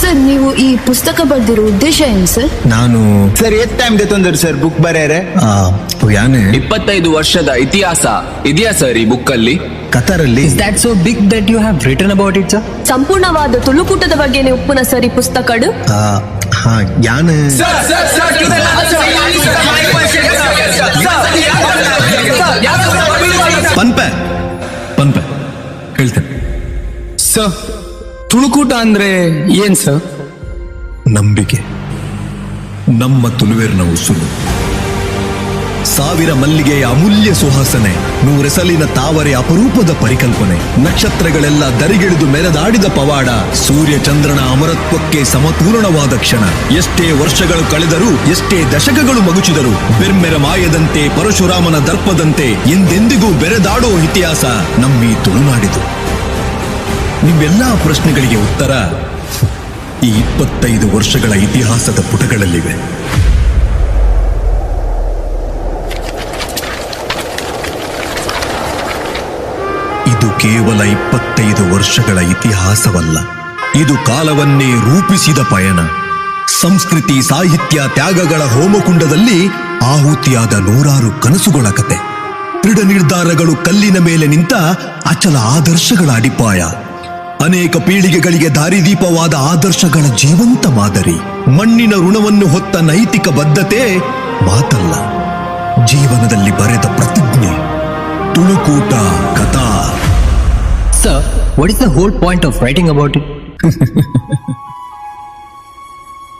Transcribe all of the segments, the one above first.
Sir ನೀವು ಈ ಪುಸ್ತಕ ಬರ್ದಿರೋ ಉದ್ದೇಶ ಏನು ಸರ್? ನಾನು ಸರ್ ಟೈಮ್ ತೊಂದರೆ ಸರ್ ಬುಕ್ ಬರ್ಯಾರೆ ಯಾನೆ 25 ವರ್ಷದ ಇತಿಹಾಸ ಇದೆಯಾ ಸರ್ ಈ ಬುಕ್ ಅಲ್ಲಿ? ಕತಾರಲ್ಲಿ Is that so big that you have written about it, sir? ಸಂಪೂರ್ಣವಾದ ತುಳುಕೂಟದ ಬಗ್ಗೆ ಉಪ್ಪುನ ಸರ್ ಈ ಪುಸ್ತಕಡು ಯಾನ ಪನ್ಪೆ ಪನ್ಪೆ ಹೇಳ್ತೇನೆ ಸರ್ ತುಳುಕೂಟ ಅಂದ್ರೆ ಏನ್ ಸರ್? ನಂಬಿಕೆ ನಮ್ಮ ತುಳುವೆರ್ನ ಉಸುಲು. ಸಾವಿರ ಮಲ್ಲಿಗೆಯ ಅಮೂಲ್ಯ ಸುಹಾಸನೆ, ನೂರೆಸಲಿನ ತಾವರೆ ಅಪರೂಪದ ಪರಿಕಲ್ಪನೆ, ನಕ್ಷತ್ರಗಳೆಲ್ಲ ದರಿಗಿಳಿದು ಮೆರೆದಾಡಿದ ಪವಾಡ, ಸೂರ್ಯ ಚಂದ್ರನ ಅಮರತ್ವಕ್ಕೆ ಸಮಪೂರ್ಣವಾದ ಕ್ಷಣ. ಎಷ್ಟೇ ವರ್ಷಗಳು ಕಳೆದರೂ, ಎಷ್ಟೇ ದಶಕಗಳು ಮಗುಚಿದರು, ಬೆರ್ಮೆರ ಮಾಯದಂತೆ ಪರಶುರಾಮನ ದರ್ಪದಂತೆ ಎಂದೆಂದಿಗೂ ಬೆರೆದಾಡೋ ಇತಿಹಾಸ ನಮ್ಮೀ ತುಳುನಾಡಿದು. ನಿಮ್ಮೆಲ್ಲಾ ಪ್ರಶ್ನೆಗಳಿಗೆ ಉತ್ತರ ಈ 25 ವರ್ಷಗಳ ಇತಿಹಾಸದ ಪುಟಗಳಲ್ಲಿವೆ. ಇದು ಕೇವಲ 25 ವರ್ಷಗಳ ಇತಿಹಾಸವಲ್ಲ, ಇದು ಕಾಲವನ್ನೇ ರೂಪಿಸಿದ ಪಯಣ. ಸಂಸ್ಕೃತಿ, ಸಾಹಿತ್ಯ, ತ್ಯಾಗಗಳ ಹೋಮಕುಂಡದಲ್ಲಿ ಆಹುತಿಯಾದ ನೂರಾರು ಕನಸುಗಳ ಕತೆ. ದೃಢ ನಿರ್ಧಾರಗಳು ಕಲ್ಲಿನ ಮೇಲೆ ನಿಂತ ಅಚಲ ಆದರ್ಶಗಳ ಅಡಿಪಾಯ. ಅನೇಕ ಪೀಳಿಗೆಗಳಿಗೆ ದಾರಿದೀಪವಾದ ಆದರ್ಶಗಳ ಜೀವಂತ ಮಾದರಿ. ಮಣ್ಣಿನ ಋಣವನ್ನು ಹೊತ್ತ ನೈತಿಕ ಬದ್ಧತೆ ಮಾತಲ್ಲ, ಜೀವನದಲ್ಲಿ ಬರೆದ ಪ್ರತಿಜ್ಞೆ. ತುಳುಕೂಟ ಕಥಾ. Sir, what is the whole point of writing about it?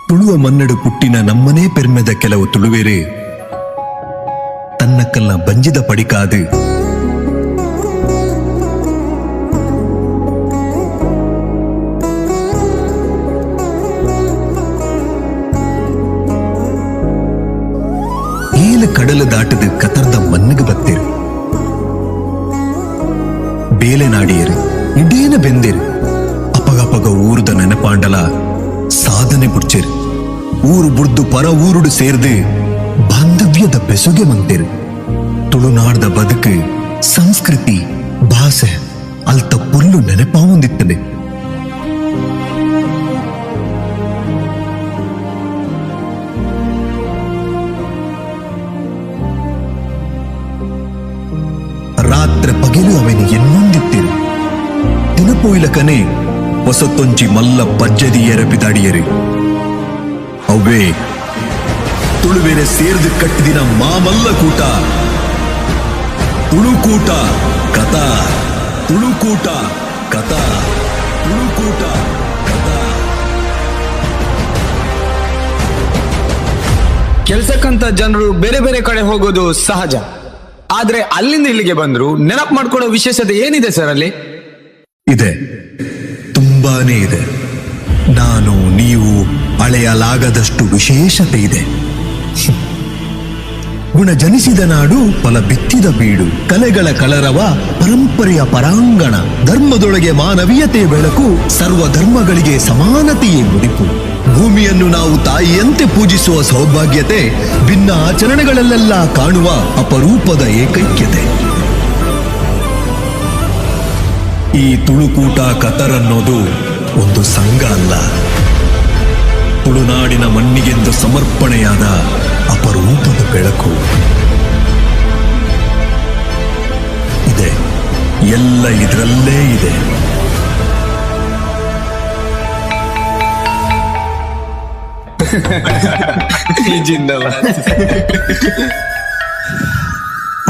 ತುಳುವ ಮನ್ನಡು ಪುಟ್ಟಿನ ನಮ್ಮನೇ ಪೆರ್ಮೆದ ಕೆಲವು ತುಳುವೇರೆ ತನ್ನಕ್ಕಲ್ಲ ಬಂಜಿದ ಪಡಿಕಾದು ಏಳು ಕಡಲು ದಾಟದ ಕತರ್ದ ಮನ್ನಿಗೆ ಬತ್ತೇರು. ಬೇಲೆ ನಾಡಿಯರು ಇಡೇನ ಬೆಂದೇರು. ಅಪಗಪಗ ಊರುದ ನೆನಪಾಂಡಲ ಸಾಧನೆ ಬುಡ್ಚೇರು. ಊರು ಬುಡ್ದು ಪರ ಊರುಡು ಸೇರ್ದು ಬಾಂಧವ್ಯದ ಬೆಸುಗೆ ಮಂತೇರು. ತುಳುನಾಡ್ದ ಬದುಕು, ಸಂಸ್ಕೃತಿ, ಭಾಷೆ ಅಲ್ತ ಪುಲ್ಲು ನೆನಪಾವೊಂದಿತ್ತದೆ. ರಾತ್ರಿ ಪಗೆಲು ಅವನು ಎನ್ನೊಂದಿತ್ತಿರು. ದಿನಪೋಯಿಲಕನೆ ಹೊಸತೊಂಚಿ ಮಲ್ಲ ಬಜ್ಜದಿ ಎರಪಿದಾಡಿಯರು. ಅವೇ ತುಳುವೆರೆ ಸೇರ್ದು ಕಟ್ಟಿದಿನ ಮಾಮಲ್ಲ ಕೂಟ. ತುಳುಕೂಟ ಕಥಾ. ತುಳುಕೂಟ ಕಥಾ. ತುಳುಕೂಟ ಕಥಾ. ಕೆಲ್ಸಕ್ಕಂತ ಜನರು ಬೇರೆ ಬೇರೆ ಕಡೆ ಹೋಗೋದು ಸಹಜ. ಆದ್ರೆ ಅಲ್ಲಿಂದ ಇಲ್ಲಿಗೆ ಬಂದ್ರು ನೆನಪು ಮಾಡ್ಕೊಳ್ಳೋ ವಿಶೇಷತೆ ಏನಿದೆ ಸರ್ ಅಲ್ಲಿ? ಇದೆ, ತುಂಬಾನೇ ಇದೆ. ನಾನು ನೀವು ಅಳೆಯಲಾಗದಷ್ಟು ವಿಶೇಷತೆ ಇದೆ. ಗುಣ ಜನಿಸಿದ ನಾಡು, ಫಲ ಬಿತ್ತಿದ ಬೀಡು, ಕಲೆಗಳ ಕಲರವ, ಪರಂಪರೆಯ ಪರಾಂಗಣ, ಧರ್ಮದೊಳಗೆ ಮಾನವೀಯತೆ ಬೆಳಕು, ಸರ್ವ ಧರ್ಮಗಳಿಗೆ ಸಮಾನತೆಯೇ ಮುಡಿಪು. ಭೂಮಿಯನ್ನು ನಾವು ತಾಯಿಯಂತೆ ಪೂಜಿಸುವ ಸೌಭಾಗ್ಯತೆ, ಭಿನ್ನ ಆಚರಣೆಗಳಲ್ಲೆಲ್ಲ ಕಾಣುವ ಅಪರೂಪದ ಏಕೈಕ್ಯತೆ. ಈ ತುಳುಕೂಟ ಕತರನ್ನೋದು ಒಂದು ಸಂಘ ಅಲ್ಲ, ತುಳುನಾಡಿನ ಮಣ್ಣಿಗೆಂದು ಸಮರ್ಪಣೆಯಾದ ಅಪರೂಪದ ಬೆಳಕು. ಇದೆ, ಎಲ್ಲ ಇದರಲ್ಲೇ ಇದೆ.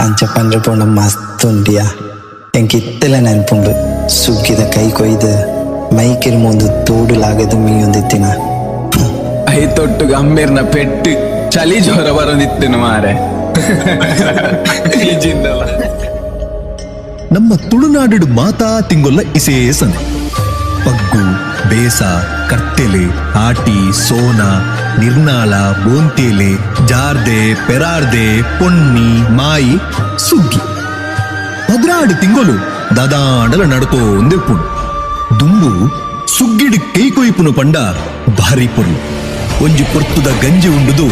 ಅಂಚ ಪಂಡ್ರೆ ಪೋಂಡ ಮಸ್ತ್ ಉಂಡಿಯ ಎಂಕಿತ್ತೆಲ ನೆನಪುಂಡು. ಸುಗ್ಗಿದ ಕೈ ಕೊಯ್ದು ಮೈಕಿರ್ ಮುಂದು ತೋಡುಲಾಗದು ಮೀಯೊಂದಿತ್ತಿನ ಐ ತೊಟ್ಟು ಗಂಭೀರ್ನ ಪೆಟ್ಟು ಚಳಿ ಜ್ವರ ಬರೋದಿತ್ತೇನು ಮಾರೆ. ನಮ್ಮ ತುಳುನಾಡು ಮಾತಾ ತಿಂಗೊಲ್ಲ ಇಸೇಸನೆ. ಪಗ್ಗು, ಬೇಸ, ಕರ್ತೆಲೆ, ಆಟಿ, ಸೋನ, ನಿರ್ನಾಳ, ಬೋಂತೇಲೆ, ಜಾರ್ದೆ, ಪೆರಾರ್ದೆ, ಪೊಣ್ಣಿ, ಮಾಯಿ, ಸುಗ್ಗಿ. 16 ತಿಂಗಳು ದಾದಾಂಡಲ ನಡ್ಕೋ ಒಂದಿರ್ಪುಣು. ದುಂಬು ಸುಗ್ಗಿಡಿ ಕೈ ಕೊಯ್ಪುನು ಪಂಡ ಭಾರಿ ಪೊರ್ಲು. ಒಂಜಿ ಪೊರ್ತುದ ಗಂಜಿ ಉಂಡುದು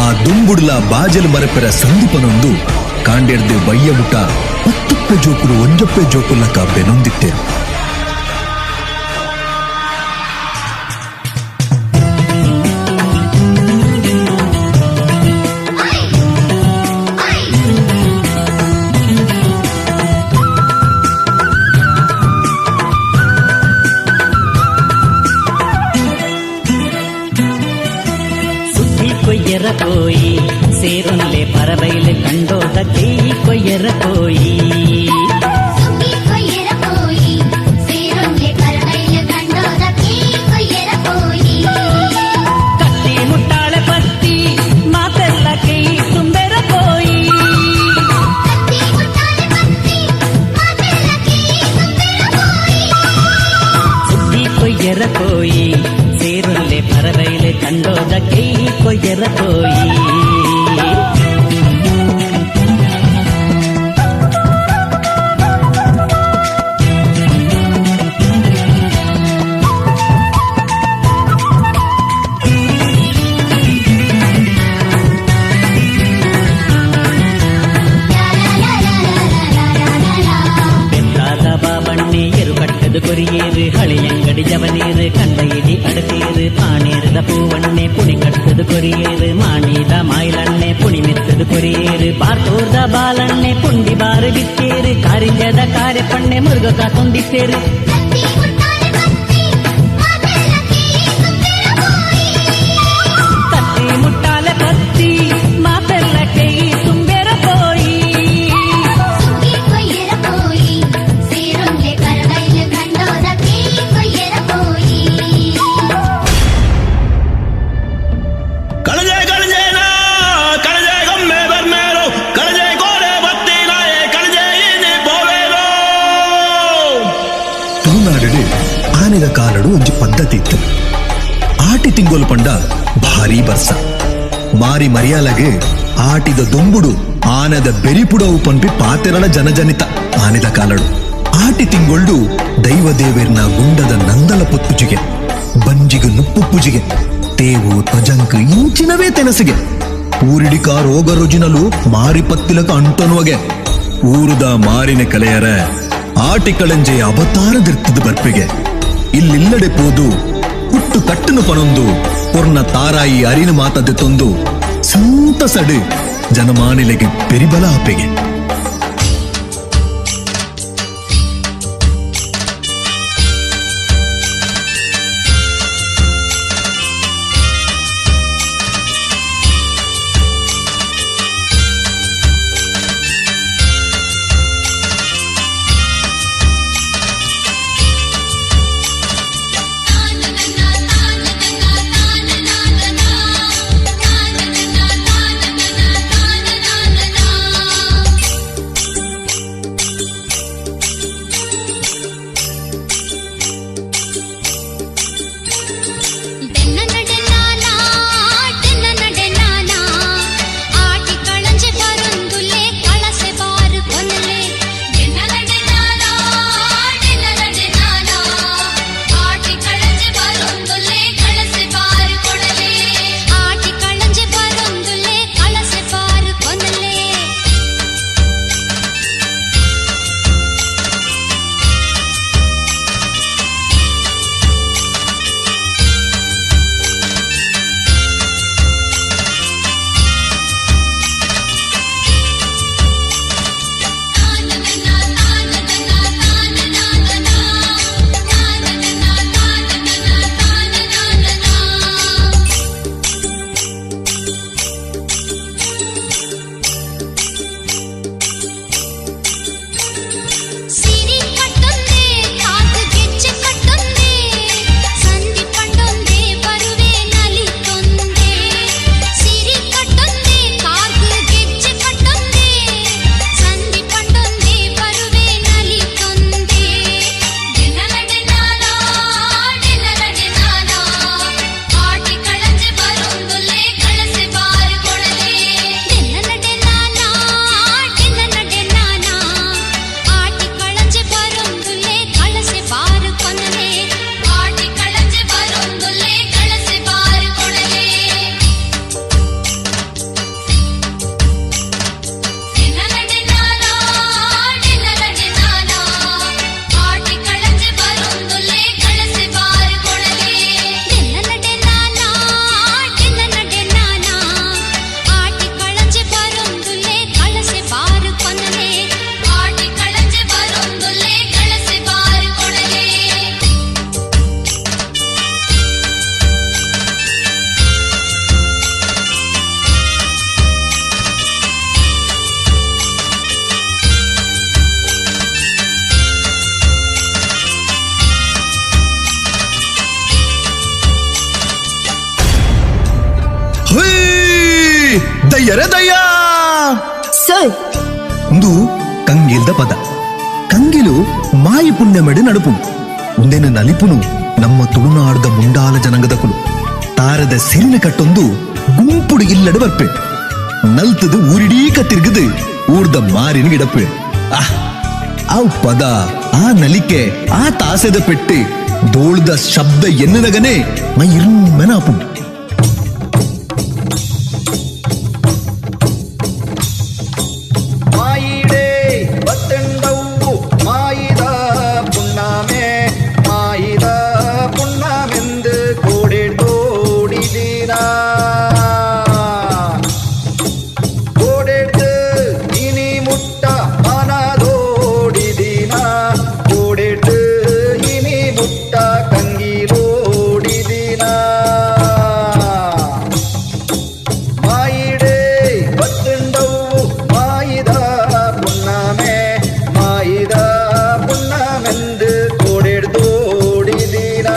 ಆ ದುಂಬುಡ್ಲ ಬಾಜಲ್ ಮರಪೆರ ಸಂದೀಪನೊಂದು ಕಾಂಡೆರ್ದೆ ಬಯ್ಯ ಮುಟ 10 ಜೋಕುಲು ಒಂಜಪ್ಪೆ ಜೋಕುಲಕ ಬೆನೊಂದಿಟ್ಟೆ. കൊയ്യറപ്പോയി സേറുന്നിലെ പറവയില് കണ്ടോത കൈ കൊയ്യറപ്പോയി ಸುಗ್ಗಿ ಕೊಯ್ಯರ ಪೋಯಿ ಸೇರೊಂದೆ ಪರವೈಲ ಕಂಡೋದ ಕೀ ಕೊಯ್ಯರ ಪೋಯಿ ಕಟ್ಟಿ ಮುಟ್ಟಾಳೆ ಪತ್ತಿ ಮಾತೆಲ್ಲ ಕೈ ತುಂಬೆರ ಪೋಯಿ ಕತ್ತಿ ಮುಟ್ಟಾಲೆ ಪತ್ತಿ ಮಾತೆಲ್ಲ ಕೀ ತುಂಬಿರ ಪೋಯಿ ಸುಗ್ಗಿ ಕೊಯ್ಯರപ്പോയി ಸೇರುನ್ಲೆ ಪರವೈಲೆ ಕಂಡೋದ ಕೈ ಕೊಯ್ಯರപ്പോയി ಬೆಟ್ಟಾದ ಬಾಬಣ್ಣೆ ಎರು ಕಟ್ಟದು ಕೊರಿಯೇರು ಹಳೆಯಂಗಡಿ ಜವನೇರು ಕಂಡ ಇಡಿ ಅಡತೇರು ಪಾಣೇರದ ಪೂವಣ್ಣೆ ಪುಣಿ ಕಟ್ಟದು ಕೊರಿಯೇರು ಮಾಣಿದ ಮಾಯಿಲಣ್ಣೆ ಪುಣಿ ಮೆತ್ತದು ಕೊರಿಯೇರು ಬಾರ್ತೋರ್ದ ಬಾಲಣ್ಣೆ ಪುಂಡಿ ಬಾರು ಬಿತ್ತೇರು ಕಾರಿಂಜದ ಕಾರ್ಯಪಣ್ಣೆ ಮುರುಗಕ ತುಂಬಿತ್ತೇರು ಕತ್ತಿ ಮುಟ್ಟಾಲೆ ಪತ್ತಿ ಮಾತೆಲ್ಲ ಕೀ ತುಂಬಿರ ಪೋಯಿ ಕತ್ತಿ ಮುಟ್ಟಾಲೆ ಪತ್ತಿ ಮಾತೆಲ್ಲ ಕೈ ತುಂಬೆರ ಪೋಯಿ ಸುಗ್ಗಿ ಕೊಯ್ಯರ ಪೋಯಿ ಸೇರೊಂದೆ ಪರವೈಲ ಕಂಡೋದ ಕೀ ಕೊಯ್ಯರ ಪೋಯಿ ಕಳಜೆ ಕಳಜೇನ ಕಳಜೆ ಗೊಮ್ಮೆ ಬರ್ಮೇರು ಕಳಜೆ ಕೋಡೆ ಬತ್ತಿನಾಯೆ ಕಳಜೆ ಈಜಿ ಪೋವೇರು ತುಳುನಾಡು ಆನೆದ ಕಾಲಡು ಒಂಜಿ ಪದ್ಧತಿ ಇತ್ತು ಆಟಿ ತಿಂಗೋಲು ಪಂಡ ಭಾರಿ ಬರ್ಸ ಮಾರಿ ಮರಿಯಾಲಗೆ ಆಟಿದ ದೊಂಬುಡು ಆನೆದ ಬೆರಿಪುಡವು ಪನ್ಪಿ ಪಾತೆರಳ ಜನಜನಿತ ಆನೆದ ಕಾಲಡು ಆಟಿ ತಿಂಗೊಳ್ಳು ದೈವ ದೇವೇರ್ನ ಗುಂಡದ ನಂದಲ ಪೊತ್ತುಜಿಗೆ ಬಂಜಿಗೆ ನುಪ್ಪು ಪೂಜಿಗೆ ತೇವು ತ್ವಜಂಕ್ ಇಂಚಿನವೇ ತೆನಸಿಗೆ ಊರಿಡಿಕ ರೋಗ ರುಜಿನಲು ಮಾರಿ ಪತ್ತಿಲಕ ಅಂಟೊನುವಗೆ ಊರುದ ಮಾರಿನ ಕಲೆಯರ ಆಟಿಕಳಂಜೆ ಅವತಾರದಿರ್ತದ ಬರ್ಪಿಗೆ ಇಲ್ಲಿಲ್ಲಡೆ ಪೋದು ಹುಟ್ಟು ಕಟ್ಟನು ಪನೊಂದು ಪೊರ್ನ ತಾರಾಯಿ ಅರಿನ ಮಾತದೆ ತೊಂದು ಸಂತಸಡು ಜನಮಾನಿಲೆಗೆ ಪೆರಿಬಲ ಆಪೆಗೆ ದಯ್ಯರೇ ದಯ್ಯ ಸರ್, ಒಂದು ಕಂಗಿಲ್ದ ಪದ. ಕಂಗಿಲು ಮಾಯಿ ಪುಣ್ಯಮೆಡು ನಡುಪು ಒಂದೇನು ನಲಿಪುನು ನಮ್ಮ ತುಳುನಾಡದ ಮುಂಡಾಲ ಜನಾಂಗದ ಕುಲು ತಾರದ ಸಿರಿನ ಕಟ್ಟೊಂದು ಗುಂಪುಡು ಇಲ್ಲಡು ಬರ್ಪೆ ನಲ್ತದು ಊರಿಡೀಕ ತಿರ್ಗದು ಊರ್ದ ಮಾರಿನ ಗಿಡಪೆ. ಆ ಪದ, ಆ ನಲಿಕೆ, ಆ ತಾಸೆದ ಪೆಟ್ಟು ದೋಳ್ದ ಶಬ್ದ ಎನ್ನದಗನೆ ಮೈ ಇರುಮೆನಾಪು. ಮಾಯಿಡೆ ಬತ್ತಂಡವು ಮಾಯಿದ ಪುಣ್ಣಾಮೆ ಮಾಯಿದ ಪುಣ್ಣಾಮೆಂದು ಕೋಡೆಡೋಡಿದೀರಾ ಕೋಡೆಡ್ದು ಇನಿ ಮುಟ್ಟ ಮನದೋಡಿದೀನಾ ಕೋಡೆಡ್ದು ಇನಿ ಮುಟ್ಟ ಕಂಗಿರೋಡಿದೀನಾ ಮಾಯಿಡೆ ಬತ್ತಂಡವು ಮಾಯಿದ ಪುಣ್ಣಾಮೆ ಮಾಯಿದ ಪುಣ್ಣಾಮೆಂದು ಕೋಡೆಡ್ದೋಡಿದೀನಾ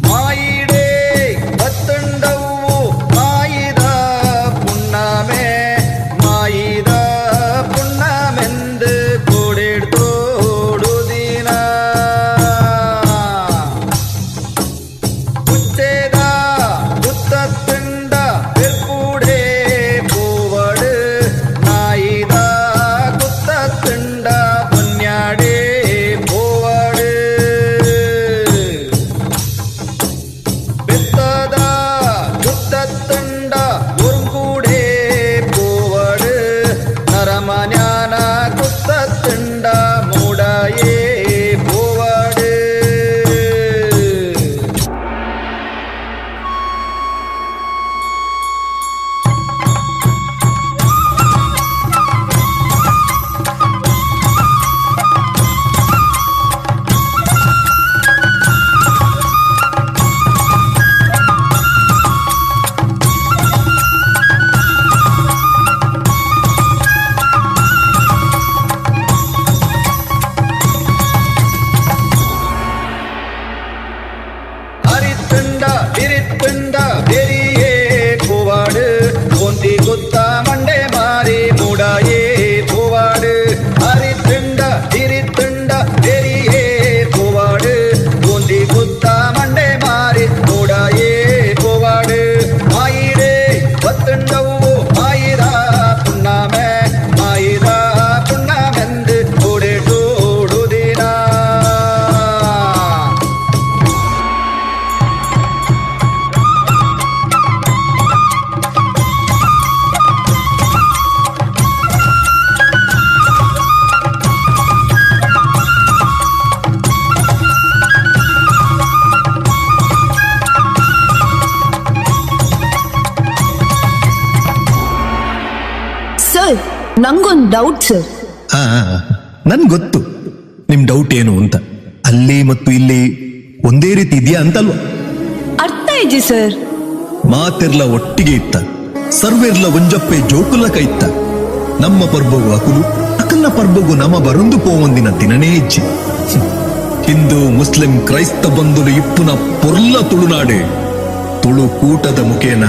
ಮಾಯಿಡೆ ಬತ್ತಂಡವು ಮಾಯಿದ ಪುಣ್ಣಾಮೆ ಮಾಯಿದ ಪುಣ್ಣಾಮೆಂದು ಕೋಡೆಡ್ದೋಡುದೀನಾ ಕುಚ್ಚೇದ ಕುತ್ತತ್ತುಂಡ ಬೆರ್ಕೂಡೆ ಪೂವಡು ನಾಯಿದ ಕುತ್ತತ್ತುಂಡ ಪುಣ್ಯಾಡೆ ಪೂವಡು ಬೆತ್ತದ ಕುತ್ತತ್ತುಂಡ ಗುರುಗೂಡೆ ಪೂವಡು ನರಮನ್ಯಾನ ಕುತ್ತತ್ತುಂಡ ಮೂಡಯೇ ಪೂವಡು ಹರಿತ್ತುಂಡ ಹಿರಿತ್ತುಂಡ ಬೆರಿಯೇ ಪೂವಾಡು ಗೊಂದಿ ಗುತ್ತ ಮಂಡೆ ಮಾರಿ ಮೂಡಯೇ ಪೂವಾಡು ಹರಿತ್ತುಂಡ ಹಿರಿತ್ತುಂಡ ಬೆರಿಯೇ ಪೂವಾಡು ಗೊಂದಿ ಗುತ್ತ ಮಂಡೆ ಮಾರಿ ಮೂಡಯೇ ಪೂವಾಡು ಮಾಯಿಡೆ ಬತ್ತುಂಡವು ಮಾಯಿದ ಪುಣ್ಣಾಮೆ ಮಾಯಿದ ಪುಣ್ಣಾಮೆಂದು ಕೋಡೆಡೋಡುದೀನಾ ಸರ್, ನಂಗೊಂದು ಡೌಟ್ ಸರ್. ನನ್ ಗೊತ್ತು ನಿಮ್ ಡೌಟ್ ಏನು ಅಂತ. ಅಲ್ಲಿ ಮತ್ತು ಇಲ್ಲಿ ಒಂದೇ ರೀತಿ ಇದೆಯಾ ಅಂತಲ್ವಾ? ಅರ್ಥ ಇದೆ ಸರ್. ಮಾತೆರ್ಲ ಒಟ್ಟಿಗೆ ಇತ್ತ, ಸರ್ವೆರ್ಲ ಒಂಜಪ್ಪೆ ಜೋಕುಲ ಕೈತ್ತ. ನಮ್ಮ ಪರ್ಬಗು ಅಕುಲು, ಅಕಲ್ನ ಪರ್ಬಗು ನಮ ಬರುಂದು ಪೋವಂದಿನ ದಿನನೇ ಇಜ್ಜಿ. ಹಿಂದೂ ಮುಸ್ಲಿಂ ಕ್ರೈಸ್ತ ಬಂಧುಲು ಇಪ್ಪುನ ಪೊರ್ಲ ತುಳುನಾಡೆ ತುಳು ಕೂಟದ ಮುಖೇನ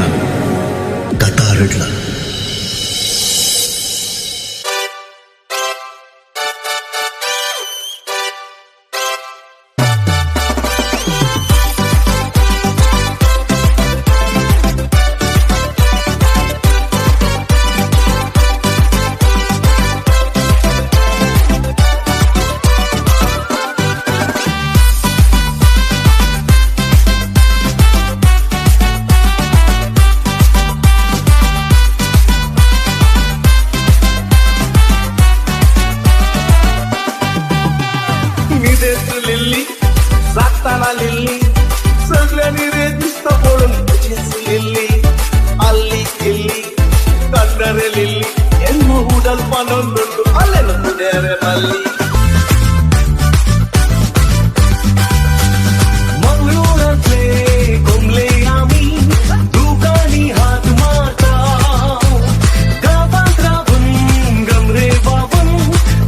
ಕತಾರಿಡ್ಲ. चल मंगळुरातले कोंबले आम्ही दुकानी हात मारता गावात राबून गमरे वावून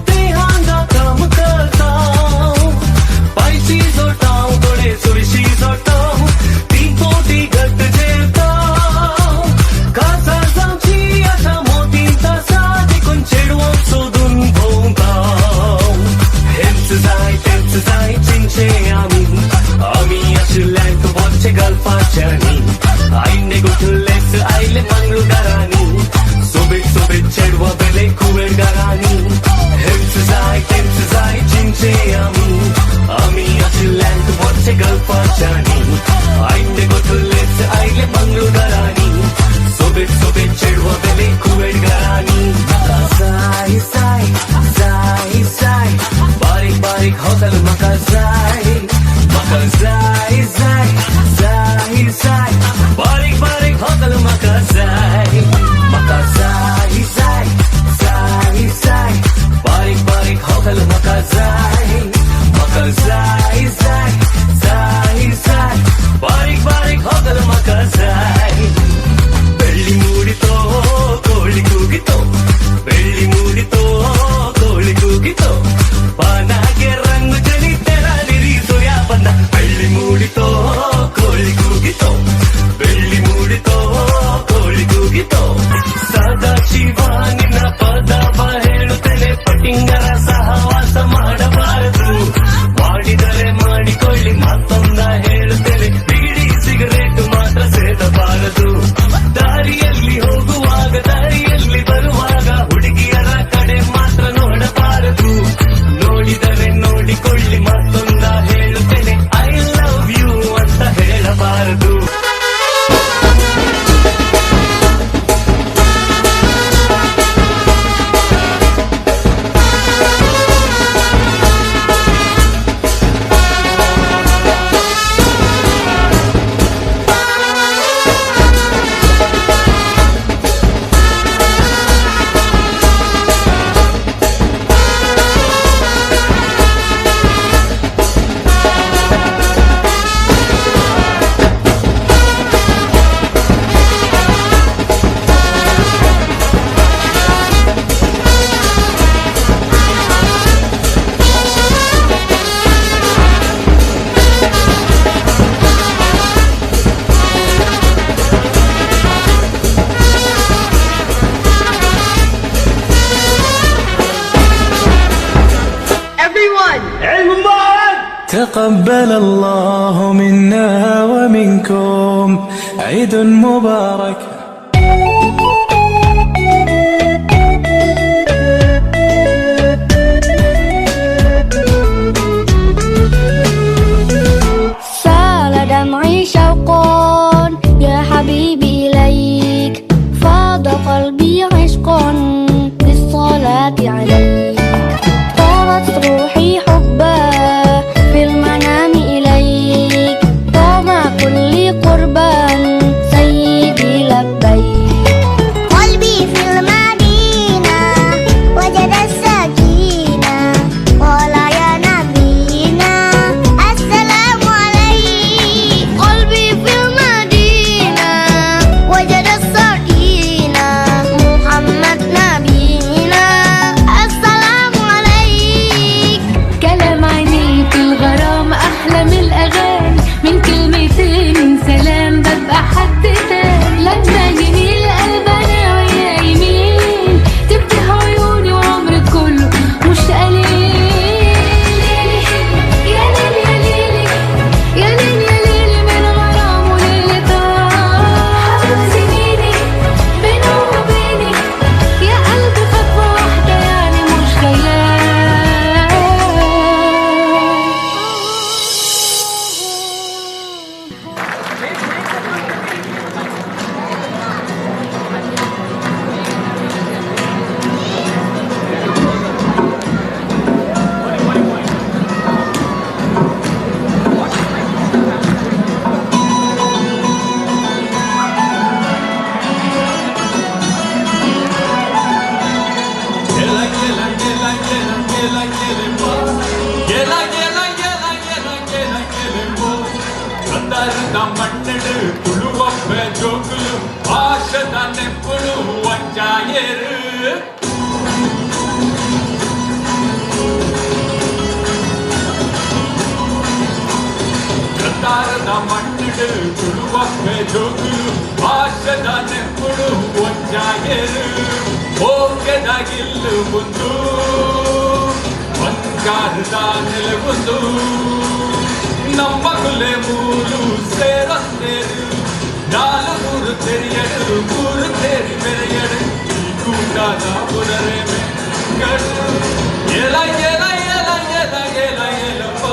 ते हांगा काम करता पायची जोटाव थोडे सुळशी जोटाव ती पोटी घट्ट जेवता कासा जावची आशा मोतींचा साथ देखून चेडवो सोडून भोवता हेंच जाय चिंचे आम्ही आशिल्ल्यांक वचचे गल्पाच्यांनी आईने गुठुल्लेच आयले मंगळुरांनी सोबीत चेडवा बेले कुवेळगारांनी हेंच जाय चिंचे आम्ही आशिल्ल्यांक वचचे गल्पाच्यांनी आईने गुठुल्लेच आयले मंगळुरांनी सोबीत चेडवा बेले कुवेळगारांनी जाय बारीक हॉटेल म्हाका जाय बारीक हॉटेल म्हाका जाय बारीक हॉटेल म्हाका जाय बारीक हॉटेल म्हाका जाय ಬೆಳ್ಳಿ ಮೂಡಿತೋ ಕೋಳಿ ಕೂಗಿತೋ ಬೆಳ್ಳಿ ಮೂಡಿತೋ ಕೋಳಿ ಕೂಗಿತೋ ಪಾನಾಗೆ ರಂಗು ಜನಿ ತೆರಳಿರಿ ಸೋಯಾ ಬಂದ ಬೆಳ್ಳಿ ಮೂಡಿತೋ ಕೋಳಿ ಕೂಗಿತೋ ಬೆಳ್ಳಿ ಮೂಡಿತೋ ಕೋಳಿ ಕೂಗಿತೋ ಸದಾ ಶಿವ ನಿನ್ನ ಪದವ ಹೇಳುತ್ತೇನೆ ಪಟಿಂಗರ ಸಹವಾಸ ಮಾಡಬಾರದು ಮಾಡಿದರೆ ಮಾಡಿಕೊಳ್ಳಿ ಮತ್ತೊಂದ ಹೇಳುತ್ತೇನೆ ಬೀಡಿ ಸಿಗರೇಟ್ ಮಾತ್ರ ಸೇದಬಾರದು ದಾರಿಯಲ್ಲಿ ಹೋಗುವಾಗ ದಾರಿಯಲ್ಲಿ ಬರುವಾಗ ಹುಡುಗಿಯರ ಕಡೆ ಮಾತ್ರ ನೋಡಬಾರದು ನೋಡಿದರೆ ನೋಡಿಕೊಳ್ಳಿ ಮತ್ತೊಂದ ಹೇಳುತ್ತೇನೆ ಐ ಲವ್ ಯು ಅಂತ ಹೇಳಬಾರದು تقبل الله منا ومنكم عيد مبارك سال دمعي شوقا يا حبيبي إليك فاض قلبي عشقا بالصلاة عليك طارت روحي حبا في المنام إليك طاب كل قربا سيدي لبيك ತುಳುವಪ್ಪೆ ಜೋಗುಲು ಭಾಷದ ನೆಪ್ಪುಡು ಒಂಜಾಗೆರು ಹೋಗೆದಾಗಿಲ್ಲು ಮುಂದು ಬಂಗಾರದ ನೆಲಗುಂದು ನಮ್ಮ ಕುಲೆ ಮೂಲು ಸೇರಂದೇರು ನಾಲ್ಕೂರು ತೆರೆಯಡು ಮೂರು ತೇರಿ ಮೆರೆಯಡು ಈ ಕೂಟದ ಪುನರೆ ಮೆಂಗಡು ಎಲ ಎಲ ಎಲ ಎಲ ಎಲ ಎಲಪ್ಪ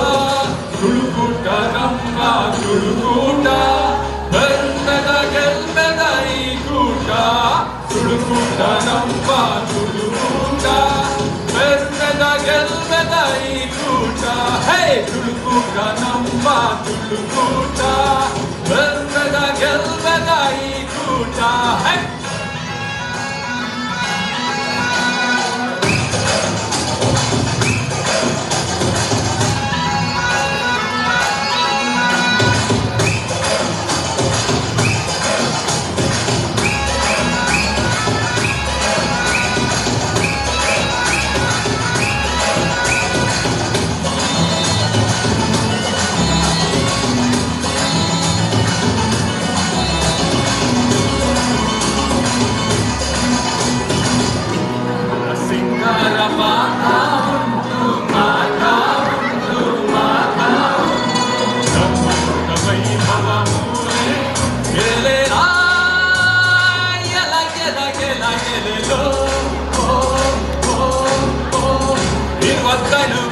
ತುಳುಕೂಟ ನಮ್ಮ ತುಳುಕೂಟ ಬೆಂಬೆದ ಗೆಲ್ಬೆದ ಈ ಕೂಟ ತುಳುಕೂಟ ನಮ್ಮ ತುಳುಕೂಟ ಬೆಂಬೆದ ಗೆಲ್ಬೆದ ಈ ಕೂಟ ಹೇ ತುಳುಕೂಟ ನಮ್ಮ ತುಳುಕೂಟ ಬೆಂಬೆದ ಗೆಲ್ಬೆದ ಈ ಕೂಟ ಹೇ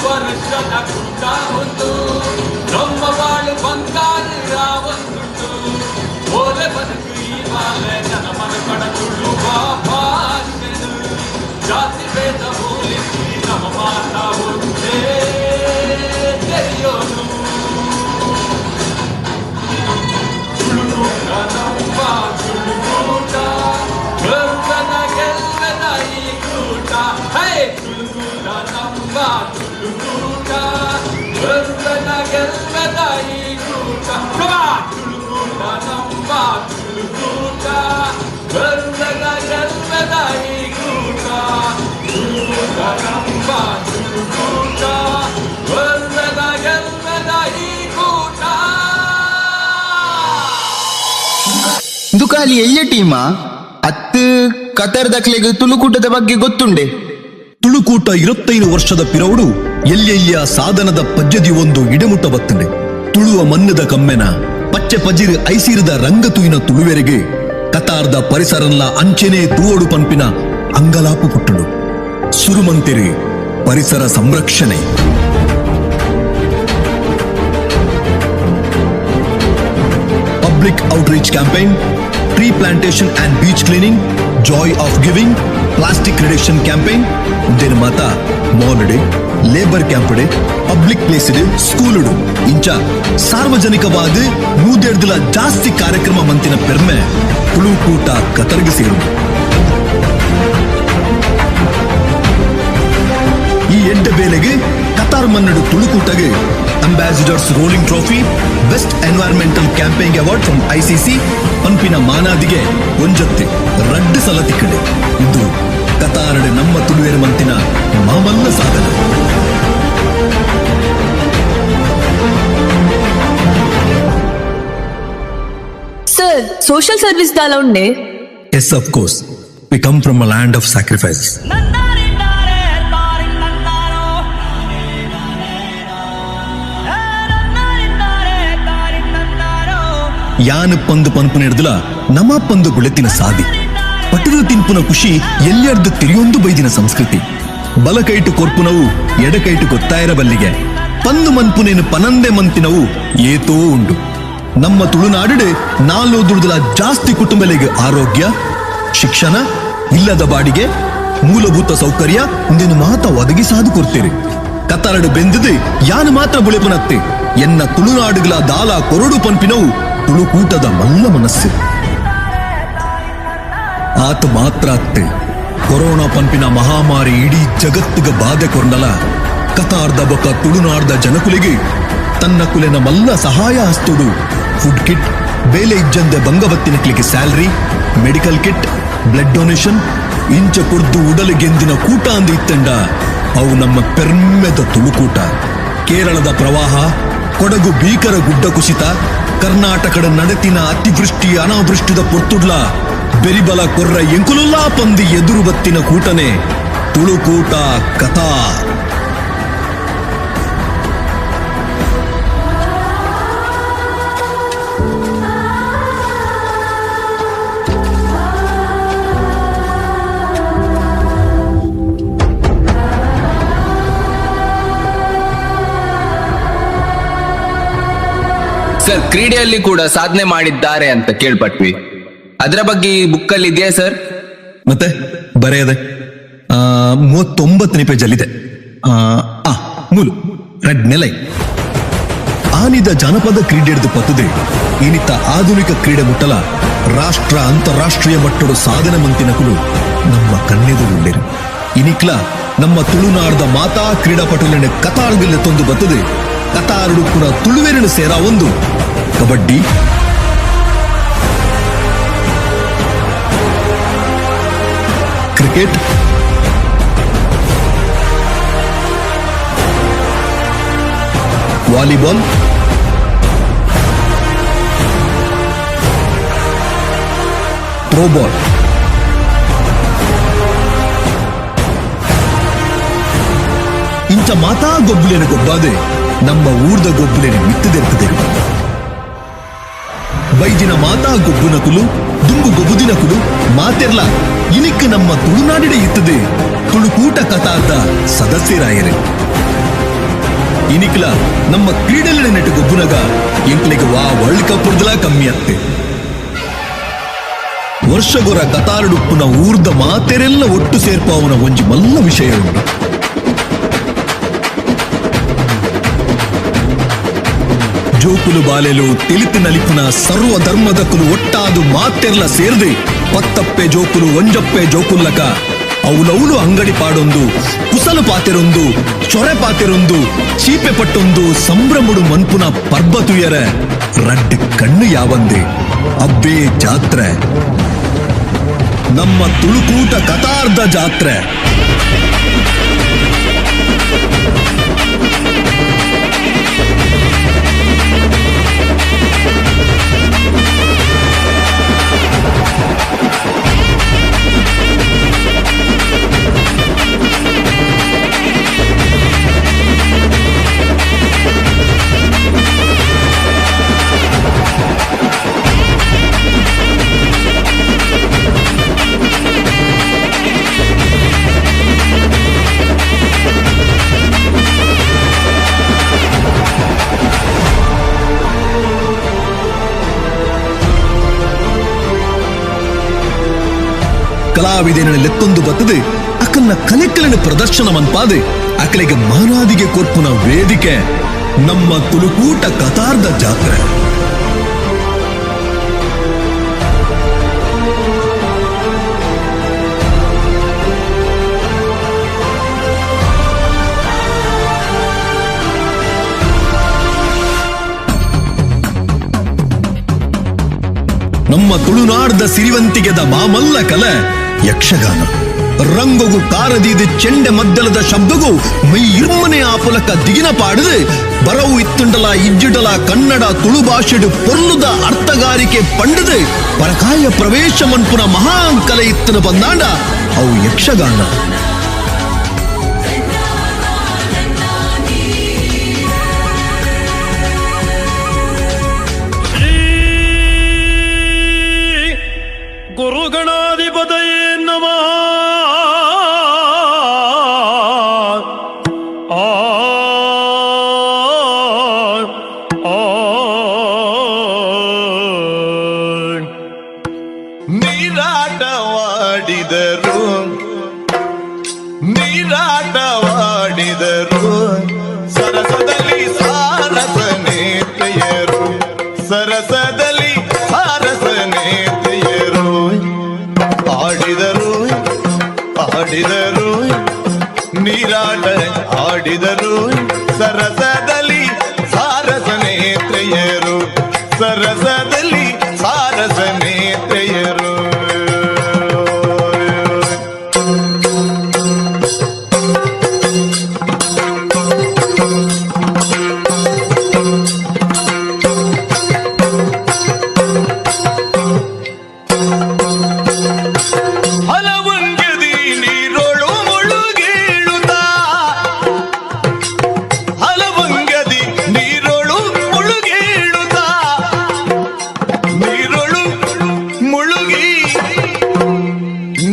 ವರ್ಷದ ಕೂಟ ಒಂದು ನಮ್ಮ ಬಾಳು ಬಂಗಾರ ಒಂದು ಓಲೆ ಬದುಕು ಈ ಬಾಲೆ ಜನಮನ ಕಡ ತುಳುವ ಭಾಷೆನು ಜಾತಿ ಭೇದ ಹೋಲಿಸಿ ನಮ್ಮ ಮಾತ ಒಂದೇ ತೆರೆಯೋನು ತುಳುಕೂಟ ನಮ್ಮ ತುಳುಕೂಟ ಗರ್ವದ ಗೆಲ್ಲದ ಈ ಕೂಟ ಹೇ ತುಳುಕೂಟ ನಮ್ಮ ತುಳುಕೂಟ ಗರ್ವದ ಗೆಲ್ಲದ ಈ ಕೂಟ ತುಳುಕೂಟ ನಮ್ಮ ತುಳುಕೂಟ ಗರ್ವದ ಗೆಲ್ಲದ ಈ ಕೂಟ ತುಳುಕೂಟ ನಮ್ಮ ತುಳುಕೂಟ ಗರ್ವದ ಗೆಲ್ಲದ ಈ ಕೂಟ ದುಕಾಲಿ ಎಯ್ಯ ಟೀಮ ಅತ್ತು ಕತರ್ ದಕ್ಲೆಗ್ ತುಳುಕೂಟದ ಬಗ್ಗೆ ಗೊತ್ತುಂಡೆ. ತುಳುಕೂಟ 25 ವರ್ಷದ ಪಿರೌಡು ಎಲ್ಲೆಲ್ಲಿಯ ಸಾಧನದ ಪಜ್ಜದಿ ಒಂದು ಇಡೆಮುಟ್ಟ ಬತ್ತಂಡೆ. ತುಳುವ ಮನ್ನದ ಕಮ್ಮೆನ ಪಚ್ಚೆ ಪಜಿರು ಐಸೀರದ ರಂಗತುಯಿನ ತುಳುವೆರೆಗೆ ಕತಾರ್ದ ಪರಿಸರನ್ಲ ಅಂಚೆನೆ ತೂವಡು ಪಂಪಿನ ಅಂಗಲಾಪು ಪುಟ್ಟುಡು ಸುರುಮಂತೆರೆ ಪರಿಸರ ಸಂರಕ್ಷಣೆ. Public outreach campaign, tree plantation and beach cleaning, joy of giving, plastic reduction campaign ಇಂದಿನ ಮಾತ mould labour camp public place school ಇಂಚ ಸಾರ್ವಜನಿಕವಾದ 150 ಜಾಸ್ತಿ ಕಾರ್ಯಕ್ರಮ ಮಂತಿನ ಪೆರ್ಮೆ ತುಳುಕೂಟ ಕತರ್ಗೆ ಸೇರು. ಈ ಎಡ್ಡ ಬೇಲೆಗೆ ಕತಾರ್ ಮನ್ನಡು ತುಳುಕೂಟಗೆ ambassador's rolling trophy, best environmental campaign award from ICC ಪಂಪಿನ ಮಾನಾದಿಗೆ ಒಂಜತ್ತೆ ರಡ್ಡು ಸಲ ತಿಕ್ಕಡೆ. ಇದು ಕತಾರಡೆ ನಮ್ಮ ತುಳುವೆರು ಮಂತಿನ ಮಾಮಲ್ಲ ಸಾಧನೆ. ಸರ್, ಸೋಷಿಯಲ್ ಸರ್ವಿಸ್ ದಾಲ ಉಂಡೆ? Yes, of course. We come from a land of sacrifice. ಯಾನ ಪಂದು ಪಂಪು ನಡೆದಲ ನಮ್ಮ ಪಂದು ಗುಳೆತಿನ ಸಾದಿ ಪಟರು ತಿನ್ಪುನ ಖುಷಿ ಎಲ್ಲರ್ದು ತಿರಿಯೊಂದು ಬೈದಿನ ಸಂಸ್ಕೃತಿ. ಬಲಕೈಟು ಕೊರ್ಪುನವು ಎಡಕೈಟು ಗೊತ್ತಾಯಿರ ಬಲ್ಲಿಗೆ ಪಂದು ಮನ್ಪುನೇನು ಪನಂದೆ ಮಂತಿನವು ಏತೋ ಉಂಡು. ನಮ್ಮ ತುಳುನಾಡು 4 ಜಾಸ್ತಿ ಕುಟುಂಬಗಳಿಗೆ ಆರೋಗ್ಯ, ಶಿಕ್ಷಣ, ಇಲ್ಲದ ಬಾಡಿಗೆ, ಮೂಲಭೂತ ಸೌಕರ್ಯ ಇಂದಿನ ಮಾತ ಒದಗಿಸಾದು ಕೊಡ್ತೇವೆ. ಕತಾರಡು ಬೆಂದದು ಯಾನು ಮಾತ್ರ ಬುಳೆಪುನತ್ತೆ ಎನ್ನ ತುಳುನಾಡುಗಳ ದಾಲ ಕೊರಡು ಪಂಪಿನವು ತುಳುಕೂಟದ ಮಲ್ಲ ಮನಸ್ಸು. ಆತ ಮಾತ್ರ ಅತ್ತೆ ಕೊರೋನಾ ಪಂಪಿನ ಮಹಾಮಾರಿ ಇಡೀ ಜಗತ್ತಿಗೆ ಬಾಧೆ ಕೊರ್ನಲ ಕತಾರ್ದ ಬೊಕ್ಕ ತುಳುನಾಡ್ದ ಜನಕುಲಿಗೆ ತನ್ನ ಕುಲೆನ ಮಲ್ಲ ಸಹಾಯ ಹಸ್ತುಡು ಫುಡ್ ಕಿಟ್, ಬೇಲೆ ಇಜ್ಜಂದೆ ಬಂಗಬತ್ತಿನಕ್ಲಿಗೆ salary, medical kit, blood donation ಇಂಚ ಕುರ್ದು ಉಡಲಿಗೆಂದಿನ ಕೂಟ ಅಂದ ಇತ್ತಂಡ ಅವು ನಮ್ಮ ಪೆರ್ಮೆದ ತುಳುಕೂಟ. ಕೇರಳದ ಪ್ರವಾಹ, ಕೊಡಗು ಭೀಕರ ಗುಡ್ಡ ಕುಸಿತ, ಕರ್ನಾಟಕದ ನಡತಿನ ಅತಿವೃಷ್ಟಿ ಅನಾವೃಷ್ಟಿದ ಪೊರ್ತುಡ್ಲ ಬೆರಿಬಲ ಕೊರ್ರ ಎಂಕುಲುಲ್ಲಾ ಪಂದಿ ಎದುರು ಬತ್ತಿನ ಕೂಟನೆ ತುಳುಕೂಟ ಕಥಾ. ಸರ್, ಕ್ರೀಡೆಯಲ್ಲಿ ಕೂಡ ಸಾಧನೆ ಮಾಡಿದ್ದಾರೆ ಅಂತ ಕೇಳ್ಪಟ್ವಿ. ಅದರ ಬಗ್ಗೆ ಈ ಬುಕ್ಕಲ್ಲಿ ಇದೆಯಾ ಸರ್? ಮತ್ತೆ ಬರೆಯದೆ 39ನೇ ಪೇಜಲ್ಲಿದೆ. ಮೂಲು ರೆಡ್ ನೆಲೈ ಆನಿದ ಜನಪದ ಕ್ರೀಡೆಡ್ದು ಪತ್ತದೆ ಇನಿತ ಆಧುನಿಕ ಕ್ರೀಡೆ ಮುಟ್ಟಲ ರಾಷ್ಟ್ರ ಅಂತಾರಾಷ್ಟ್ರೀಯ ಮಟ್ಟದ ಸಾಧನೆ ಮಂತಿನಕುಲು ನಮ್ಮ ಕಣ್ಣೆದುರುಳ್ಳೇರು. ಇನಿಕ್ಲ ನಮ್ಮ ತುಳುನಾಡದ ಮಾತಾ ಕ್ರೀಡಾಪಟುಲಿನ ಕತಾರ್ಗಿಲ್ಲ ತೊಂದು ಬತ್ತದೆ. ಕತಾರುಡು ಕೂಡ ತುಳುವೆರಿನ ಸೇರ ಒಂದು ಕಬಡ್ಡಿ, ಕ್ರಿಕೆಟ್, ವಾಲಿಬಾಲ್, ಥ್ರೋಬಾಲ್, ಇಂಚ ಮಾತಾ ಗೊಬ್ಬುಲಿನ ಗೊಬ್ಬಾದೆ ನಮ್ಮ ಊರ್ದ ಗೊಬ್ಬುಲಿನ ಮಿತ್ತದಿರ್ತದೆ. ಬೈದಿನ ಮಾತಾ ಗೊಬ್ಬುನಕುಲು ದುಂಬು ಗೊಬ್ಬುದಿನಕುಲು ಮಾತೆರ್ಲ ಇನಿಕ್ ನಮ್ಮ ತುಳುನಾಡಿಡೆ ಇತ್ತದೆ ತುಳುಕೂಟ ಕಥಾದ ಸದಸ್ಯರಾಯರೆ. ಇನಿಕ್ಲ ನಮ್ಮ ಕ್ರೀಡೆಲಿನ ನೆಟ್ಟು ಗೊಬ್ಬುನಗ ಎಂಕ್ಲೆಗೆ ವರ್ಲ್ಡ್ ಕಪ್ ಹೊಡೆದಲ ಕಮ್ಮಿ ಅತ್ತೆ. ವರ್ಷಗೊರ ಕತಾರುಡುಪ್ಪುನ ಊರ್ದ ಮಾತೆರೆಲ್ಲ ಒಟ್ಟು ಸೇರ್ಪಾವನ ಒಂಜಿ ಮಲ್ಲ ವಿಷಯ ಉಂಟು. ಜೋಕುಲು ಬಾಲೆಲು ತಿಳಿತು ನಲಿಪುನ ಸರ್ವ ಧರ್ಮದಕುಲು ಒಟ್ಟಾದು ಮಾತೆರ್ಲ ಸೇರ್ದೆ ಪತ್ತಪ್ಪೆ ಜೋಕುಲು ಒಂಜಪ್ಪೆ ಜೋಕುಲ್ಲಕ ಅವಲೌಲು ಅಂಗಡಿ ಪಾಡೊಂದು ಕುಸಲು ಪಾತೆರೊಂದು ಚೊರೆ ಪಾತೆರೊಂದು ಚೀಪೆ ಪಟ್ಟೊಂದು ಸಂಭ್ರಮುಡು ಮನ್ಪುನ ಪರ್ಬತುಯರ ರಡ್ಡ್ ಕಣ್ಣು ಯಾವಂದೆ ಅಬ್ಬೇ ಜಾತ್ರೆ ನಮ್ಮ ತುಳುಕೂಟ ಕತಾರ್ಧ ಜಾತ್ರೆ. ಕಲಾವಿದೆನೆತ್തൊಂದು ಬತ್ತದೆ ಅಕಲ್ನ ಕಲೆಕಲಿನ ಪ್ರದರ್ಶನ ಮನ್ಪಾದೆ ಅಕಲೆಗೆ ಮಾನಾದಿಗೆ ಕೊರ್ಪುನ ವೇದಿಕೆ ನಮ್ಮ ತುಳುಕೂಟ ಕತಾರ್ಧ ಜಾತ್ರೆ. ನಮ್ಮ ತುಳುನಾಡದ ಸಿರಿವಂತಿಗೆದ ಮಾಮಲ್ಲ ಕಲೆ ಯಕ್ಷಗಾನ. ರಂಗೊಗು ಕಾರದೀದ ಚೆಂಡೆ ಮದ್ದಲದ ಶಬ್ದಗೂ ಮೈ ಇರ್ಮನೆ ಆಪುಲಕ ದಿಗಿನ ಪಾಡದೆ ಬರವು ಇತ್ತುಂಡಲ ಇಜ್ಜಿಡಲ ಕನ್ನಡ ತುಳು ಭಾಷೆಡು ಪೊರ್ಲುದ ಅರ್ಥಗಾರಿಕೆ ಪಂಡದೆ ಪರಕಾಯ ಪ್ರವೇಶ ಮನ್ಪುನ ಮಹಾನ್ ಕಲೆ ಇತ್ತನ ಬಂದಾಂಡ ಅವು ಯಕ್ಷಗಾನ. ಗುರುಗಣಾಧಿಪತಯೇ ನಮಃ. ನೀರಾಟವಾಡಿದರು ಸರಸದಲ್ಲಿ ಸಾರಸ ನೇತೆಯರು, ಸರಸದಲ್ಲಿ ಸಾರಸ ನೇತೆಯರು ಆಡಿದರು ನೀರಾಟ ಆಡಿದರು ಸರಸದಲ್ಲಿ ಸಾರಸ ನೇತ್ರೆಯರು, ಸರಸದಲ್ಲಿ ಸಾರಸ ನೇತ್ರೆಯರು.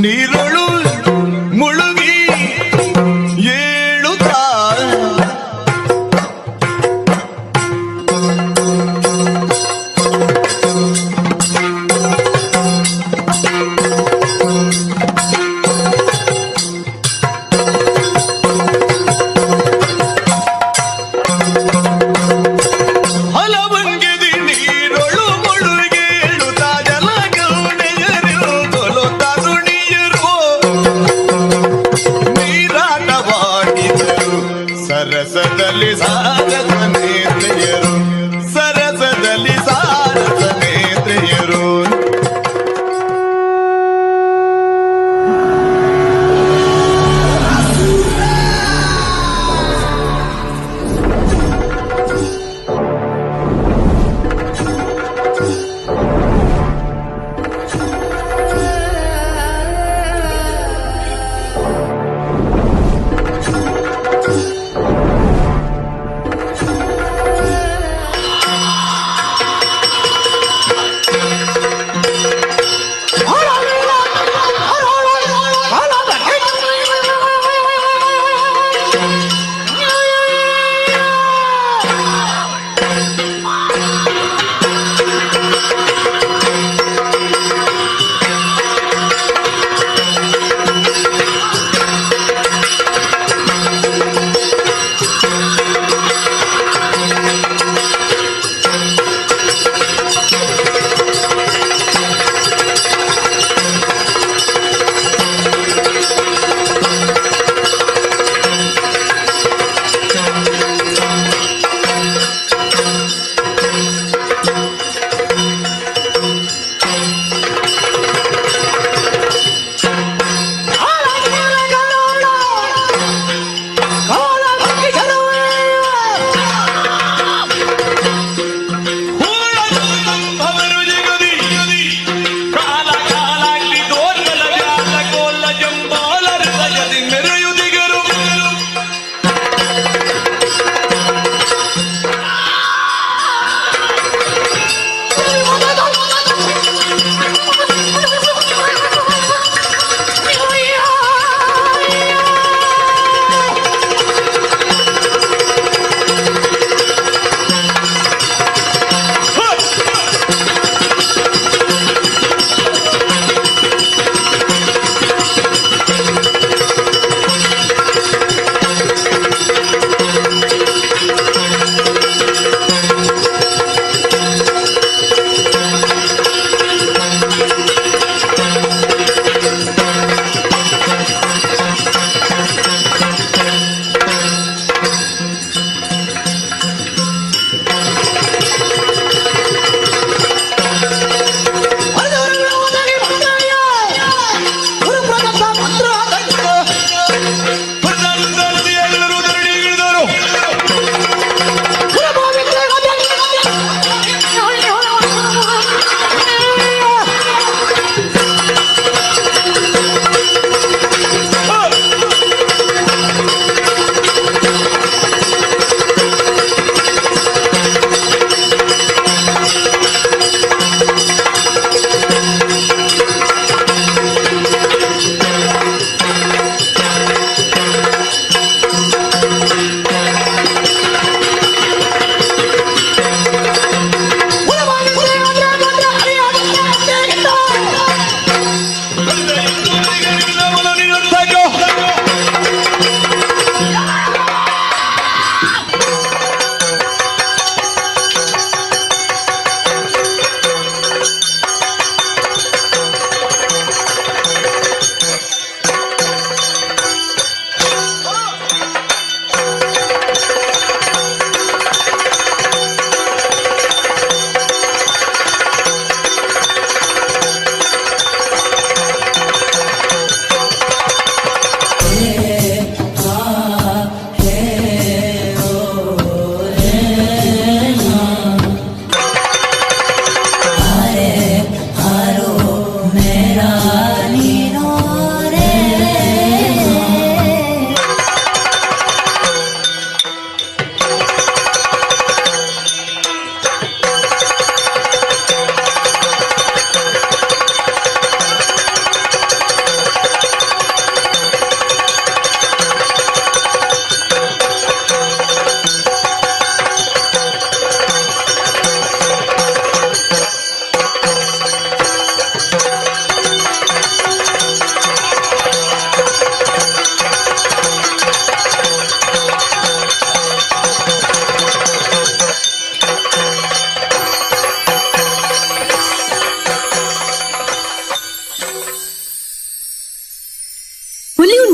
ನೀರೊಳು ಮುಳುಗಿ ಏಳುತ್ತಾ ಹಲವಂಗೆದಿ ನೀರೊಳು ಮುಳುಗಿ ಏಳುತ್ತಾ ಜಲಗೌಣೆಯರು ಕೊಲುತ್ತ ದುಣಿಯರು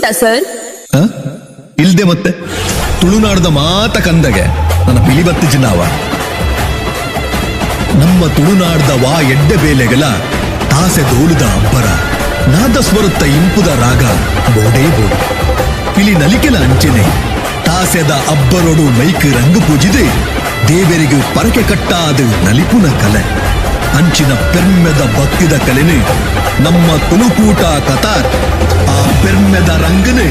ಉಂಟಾ ಸರ್? ಹ? ಇಲ್ದೆ ಮತ್ತೆ ತುಳುನಾಡದ ಮಾತ ಕಂದಗೆ ನನ್ನ ಪಿಲಿಬತ್ತಿ ಚಿನ್ನವ ನಮ್ಮ ತುಳುನಾಡದ ವಾ ಎಡ್ಡೆ ಬೇಲೆಗಳ ತಾಸೆ ದೋಲುದ ಅಬ್ಬರ ನಾದ ಸ್ವರತ್ತ ಇಂಪುದ ರಾಗ ಬೋಡೇ ಬೋಡು ಪಿಲಿ ನಲಿಕೆಲ ಅಂಚೆನೆ ತಾಸೆದ ಅಬ್ಬರೊಡು ಮೈಕ್ ರಂಗು ಪೂಜಿದೆ ದೇವರಿಗೂ ಪರಕೆ ಕಟ್ಟಾದ ನಲಿಪುನ ಕಲೆ ಅಂಚಿನ ಪೆರ್ಮೆದ ಭಕ್ತಿದ ಕಲೆನೆ ನಮ್ಮ ತುಳುಕೂಟ ಕತಾರ್ ಆ ಪೆರ್ಮೆದ ರಂಗನೆ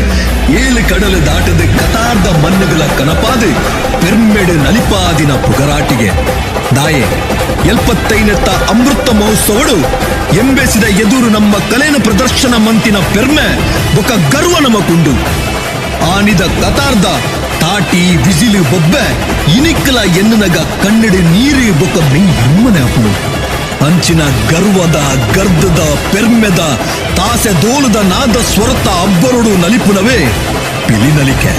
ಏಳು ಕಡಲು ದಾಟದ ಕತಾರ್ದ ಮಣ್ಣುಗಳ ಕನಪಾದೆ ಪೆರ್ಮೆಡೆ ನಲಿಪಾದಿನ ಪುಗರಾಟಿಗೆ ದಾಯೆ 75ನೆತ್ತ ಅಮೃತ ಮಹೋತ್ಸವಡು ಎಂಬೆಸಿದ ಎದುರು ನಮ್ಮ ಕಲೆನ ಪ್ರದರ್ಶನ ಮಂತಿನ ಪೆರ್ಮೆ ಬೊಕ ಗರ್ವ ನಮಕುಂಡು ಆನಿದ ಕತಾರ್ದ ತಾಟಿ ಬಿಸಿಲು ಬೊಬ್ಬೆ ಇನಿಕ್ಕಲ ಎನ್ನನಗ ಕಣ್ಣೆಡೆ ನೀರು ಬೊಕ ಮೈ ಹಿಮ್ಮನೆ ಅಪ್ಪು ಅಂಚಿನ ಗರ್ವದ ಗರ್ದದ ಪೆರ್ಮೆದ ತಾಸೆ ದೋಲದ ನಾದ ಸ್ವರತ ಅಬ್ಬರೊಡು ನಲಿಪುನವೇ ಪಿಲಿ ನಲಿಕೆ.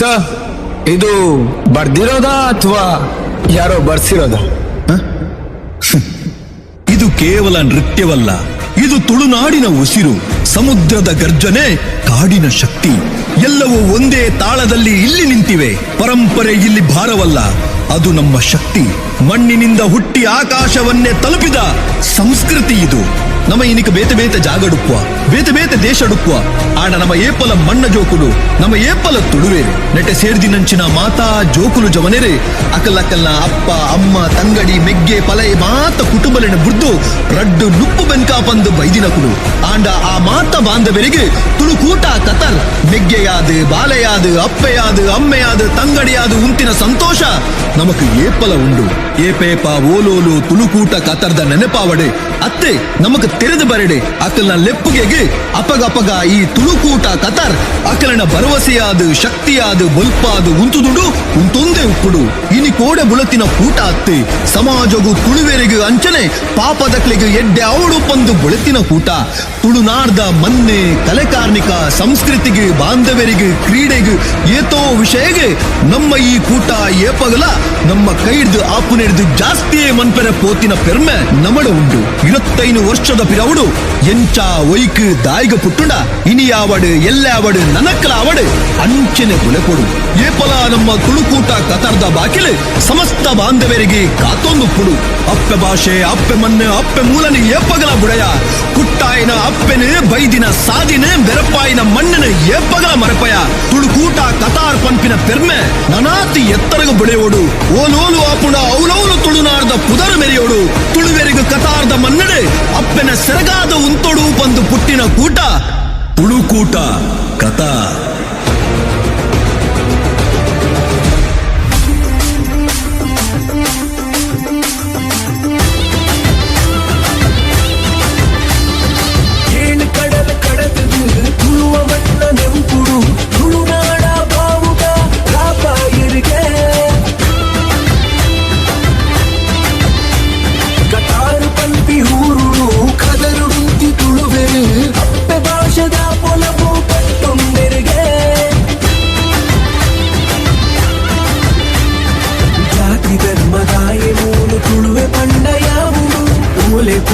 ಸರ್ ಇದು ಬರ್ದಿರೋದಾ ಅಥವಾ ಯಾರೋ ಬರ್ಸಿರೋದಾ? ಇದು ಕೇವಲ ನೃತ್ಯವಲ್ಲ, ಇದು ತುಳುನಾಡಿನ ಉಸಿರು, ಸಮುದ್ರದ ಗರ್ಜನೆ, ಕಾಡಿನ ಶಕ್ತಿ. ಎಲ್ಲವೂ ಒಂದೇ ತಾಳದಲ್ಲಿ ಇಲ್ಲಿ ನಿಂತಿವೆ. ಪರಂಪರೆ ಇಲ್ಲಿ ಭಾರವಲ್ಲ, ಅದು ನಮ್ಮ ಶಕ್ತಿ. ಮಣ್ಣಿನಿಂದ ಹುಟ್ಟಿ ಆಕಾಶವನ್ನೇ ತಲುಪಿದ ಸಂಸ್ಕೃತಿ ಇದು. ನಮ್ಮ ಇನಿಕ ಬೇತೆ ಬೇತೆ ಜಾಗಡುಪ್ಪುವ, ಬೇತೆ ಬೇತೆ ದೇಶಡುಪ್ಪುವ ಆಡ ನಮ್ಮ ಏಪಲ ಮಣ್ಣ ಜೋಕುಲು, ನಮ್ಮ ಏಪಲ ತುಳುವೇರು ನೆಟೆ ಸೇರ್ದಿನಂಚಿನ ಮಾತಾ ಜೋಕುಲು ಜವನೆರೆ ಅಕಲಕಲ್ನ ಅಪ್ಪ ಅಮ್ಮ ತಂಗಡಿ ಮೆಗ್ಗೆ ಪಲೈ ಮಾತ ಕುಟುಂಬಲಿನ ಬುರ್ದು ರಡ್ಡು ನುಪ್ಪು ಬೆನ್ಕಾ ಪಂದು ಬೈದಿನಕುಲು ಆಂಡ ಆ ಮಾತ ಬಾಂಧವರಿಗೆ ತುಳುಕೂಟ ಕತರ್ ಮೆಗ್ಗೆಯಾದು ಬಾಲೆಯಾದು ಅಪ್ಪೆಯಾದು ಅಮ್ಮೆಯಾದು ತಂಗಡಿಯಾದು ಉಂತಿನ ಸಂತೋಷ ನಮಕ್ ಏಪಲ ಉಂಡು. ಏಪೇಪ ಓಲೋಲು ತುಳುಕೂಟ ಕತರ್ದ ನೆನಪಾವಡೆ ಅತ್ತೆ ನಮಕ್ ತೆರೆದು ಬರಡೆ ಅಕಲ್ನ ಲೆಪ್ಪುಗೆಗೆ ಅಪಗಪಗ ಈ ತುಳುಕೂಟ ಕತರ್ ಅಕಲನ ಭರವಸೆಯಾದು ಶಕ್ತಿಯಾದು ಬಲ್ಪಾದು ಉಂತುದುಡು ಉಂತೊಂದೇ ಉಪ್ಪುಡು ಇನಿ ಕೋಡೆ ಬುಳತಿನ ಕೂಟ ಅತ್ತೆ ಸಮಾಜಗು ತುಳುವೆರೆಗೆ ಅಂಚನೆ ಪಾಪದಕ್ಲಿಗೆ ಎಡ್ಡೆ ಅವಡು ಪಂದು ಬುಳತಿನ ಕೂಟ. ತುಳುನಾಡ್ದ ಮನ್ನೆ ಕಲೆ ಕಾರ್ಮಿಕ ಸಂಸ್ಕೃತಿಗೆ ಬಾಂಧವರಿಗೆ ಕ್ರೀಡೆಗೆ ಏತೋ ವಿಷಯಗೆ ನಮ್ಮ ಈ ಕೂಟ ಏಪಗಲ ನಮ್ಮ ಕೈಡ್ದು ಆಪು ನೆಡ್ದು ಜಾಸ್ತಿಯೇ ಮನ್ಪೆರ ಪೋತಿನ ಪೆರ್ಮೆ ನಮಡ ಉಂಡು. 25 ವರ್ಷದ ಪಿರವಡು ಎಂಚ ಒಯ್ಕ್ ದಾಯಿಗ ಪುಟ್ಟುಂಡ ಇನಿ ಯಾವಡು ಎಲ್ಲಾವಡು ನನಕ್ಕಲ ಅವಡು ಅಂಚನೆ ಬುಲೆಕೊಡು. ಏಪಲ ನಮ್ಮ ತುಳುಕೂಟ ಕತರ್ದ ಬಾಕಿಲೆ ಸಮಸ್ತ ಬಾಂಧವರಿಗೆ ಕಾತೊಂದು ಪುಡು. ಅಪ್ಪೆ ಭಾಷೆ ಅಪ್ಪೆ ಮಣ್ಣೆ ಅಪ್ಪೆ ಮೂಲನೆ ಏಪಗಲ ಬುಡೆಯ ಕುಟ್ಟಾಯಿನ ಅಪ್ಪೆನೆ ಬೈದಿನ ಸಾದಿನೆ ಬೆರಪಾಯಿನ ಮಣ್ಣನೆ ಏಪಗಲ ಮರಪಯ. ತುಳುಕೂಟ ಕತಾರ್ ಪಂಪಿನ ಪೆರ್ಮೆ ನನಾತಿ ಎತ್ತರಗ ಬುಡೆಯೋಡು ಓಲೋಲು ಆಪುಂಡ ಔಲೌಲು ತುಳುನಾಡ್ದ ಪುದರ ಮೆರೆಯೋಡು. ತುಳುವೆರಿಗ ಕತಾರ್ದ ಮನ್ನಡೆ ಅಪ್ಪೆನ ಸೆರಗಾದ ಉಂತೊಡು ಬಂದು ಪುಟ್ಟಿನ ಕೂಟ ತುಳುಕೂಟ ಕತಾ.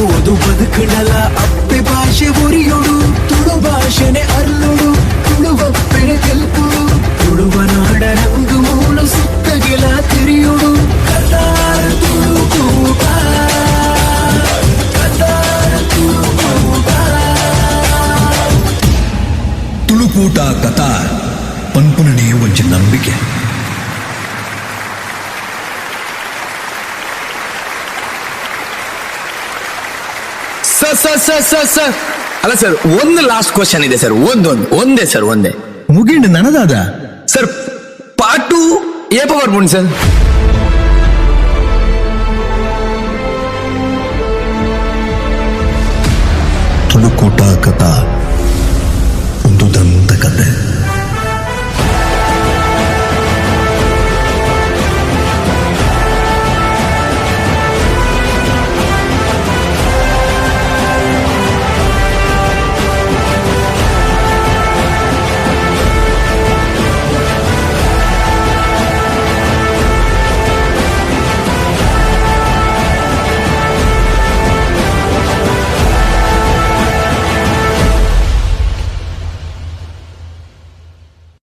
ಓದು ಬದುಕಡಲ ಅಪ್ಪೆ ಭಾಷೆ ಉರಿಯೋಡು ತುಳು ಭಾಷೆನೆ ಅಲ್ಲುಡು ತುಳುವಪ್ಪೆನೆ ತೆಲ್ಪುಡು ತುಳುವ ನಾಡ ರಂಗು ಮೂಲ ಸುತ್ತಗೆಲ ತಿರಿಯೋಡು ಕತಾರ ತುಳುಕೂಟ ಕತಾರ ತುಳುಕೂಟ. ತುಳುಕೂಟ ಕತಾರ್ ಪನ್ಪುನನೆ ಒಂಚ ನಂಬಿಕೆ. ಸರ್ ಅಲ್ಲ ಸರ್, ಒಂದು ಲಾಸ್ಟ್ ಕ್ವಶನ್ ಇದೆ ಸರ್. ಒಂದೇ ಸರ್, ಒಂದೇ ಮುಗಿಂಡು ನನದಾದ ಸರ್. ಪಾರ್ಟ್ 2 ಏಪ ಬರ್ಬೋದು ಸರ್. ತುಳುಕೂಟ ಕಥಾ